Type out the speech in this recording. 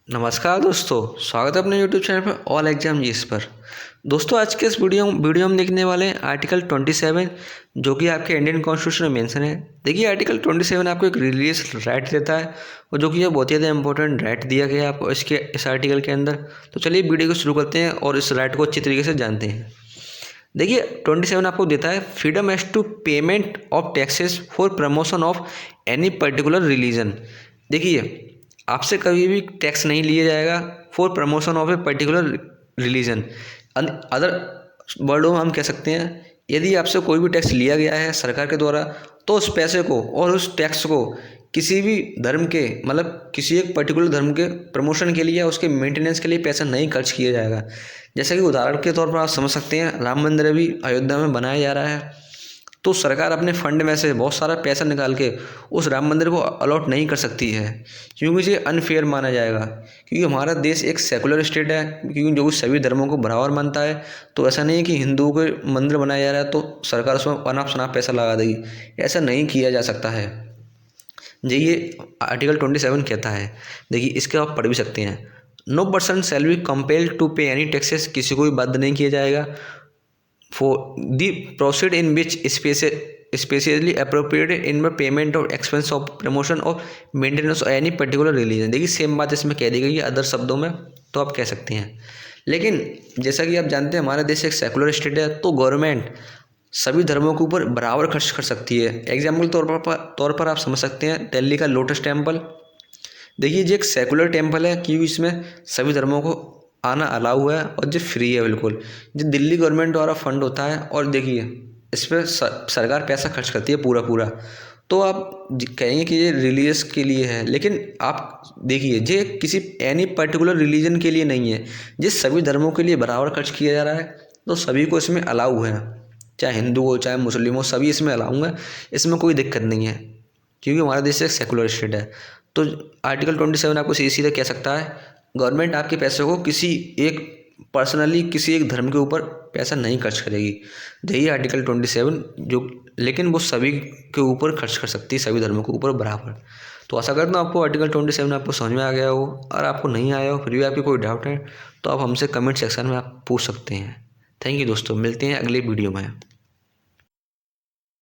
नमस्कार दोस्तों, स्वागत है अपने यूट्यूब चैनल पर ऑल एग्जाम जीएस पर। दोस्तों आज के इस वीडियो हम देखने वाले हैं आर्टिकल 27 जो कि आपके इंडियन कॉन्स्टिट्यूशन में मेंशन है। देखिए आर्टिकल 27 आपको एक रिलीजियस राइट देता है और जो कि ये बहुत ही ज़्यादा इंपॉर्टेंट राइट दिया गया है आपको इस आर्टिकल के अंदर। तो चलिए वीडियो को शुरू करते हैं और इस राइट को अच्छी तरीके से जानते हैं। देखिए 27 आपको देता है freedom as to payment of taxes for promotion of any particular religion. देखिए आपसे कभी भी टैक्स नहीं लिया जाएगा for promotion of a particular religion. Other वर्डों में हम कह सकते हैं यदि आपसे कोई भी टैक्स लिया गया है सरकार के द्वारा तो उस पैसे को और उस टैक्स को किसी भी धर्म के मतलब किसी एक पर्टिकुलर धर्म के प्रमोशन के लिए या उसके मेंटेनेंस के लिए पैसा नहीं खर्च किया जाएगा। जैसा कि उदाहरण के तौर पर आप समझ सकते हैं राम मंदिर अभी अयोध्या में बनाया जा रहा है तो सरकार अपने फंड में से बहुत सारा पैसा निकाल के उस राम मंदिर को अलॉट नहीं कर सकती है क्योंकि इसे अनफेयर माना जाएगा। क्योंकि हमारा देश एक सेकुलर स्टेट है क्योंकि जो सभी धर्मों को बराबर मानता है। तो ऐसा नहीं है कि हिंदुओं के मंदिर बनाया जा रहा है तो सरकार उसमें अनाप शनाप पैसा लगा देगी, ऐसा नहीं किया जा सकता है। ये आर्टिकल 27 कहता है। देखिए इसके आप पढ़ भी सकते हैं, no person shall be compelled to pay any taxes, किसी को भी बाध्य नहीं किया जाएगा for the proceed in which specially appropriated in the payment of expense of promotion of maintenance of any particular religion। देखिए सेम बात इसमें कह दी गई है अदर शब्दों में तो आप कह सकते हैं। लेकिन जैसा कि आप जानते हैं हमारा देश एक सेकुलर स्टेट है तो गवर्नमेंट सभी धर्मों के ऊपर बराबर खर्च कर सकती है। एग्जाम्पल तौर पर आप समझ सकते हैं दिल्ली का लोटस टेम्पल। देखिए ये एक सेकुलर टेम्पल है क्योंकि इसमें सभी धर्मों को आना अलाउ है और जो फ्री है बिल्कुल। जो दिल्ली गवर्नमेंट द्वारा फंड होता है और देखिए इस पर सरकार पैसा खर्च करती है पूरा। तो आप कहेंगे कि ये रिलीजियस के लिए है, लेकिन आप देखिए ये किसी एनी पर्टिकुलर रिलीजन के लिए नहीं है, जिस सभी धर्मों के लिए बराबर खर्च किया जा रहा है तो सभी को इसमें अलाउ है, चाहे हिंदू हो चाहे मुस्लिम हो सभी इसमें अलाउ है, इसमें कोई दिक्कत नहीं है क्योंकि हमारा देश एक सेकुलर स्टेट है। तो आर्टिकल 27 आपको सीधे सीधे कह सकता है गवर्नमेंट आपके पैसे को किसी एक पर्सनली किसी एक धर्म के ऊपर पैसा नहीं खर्च करेगी। यही आर्टिकल 27 जो लेकिन वो सभी के ऊपर खर्च कर सकती है, सभी धर्मों के ऊपर बराबर। तो आशा करता हूँ आपको आर्टिकल 27 आपको समझ में आ गया हो, और आपको नहीं आया हो फिर भी आपकी कोई डाउट है तो आप हमसे कमेंट सेक्शन में आप पूछ सकते हैं। थैंक यू दोस्तों, मिलते हैं अगले वीडियो में।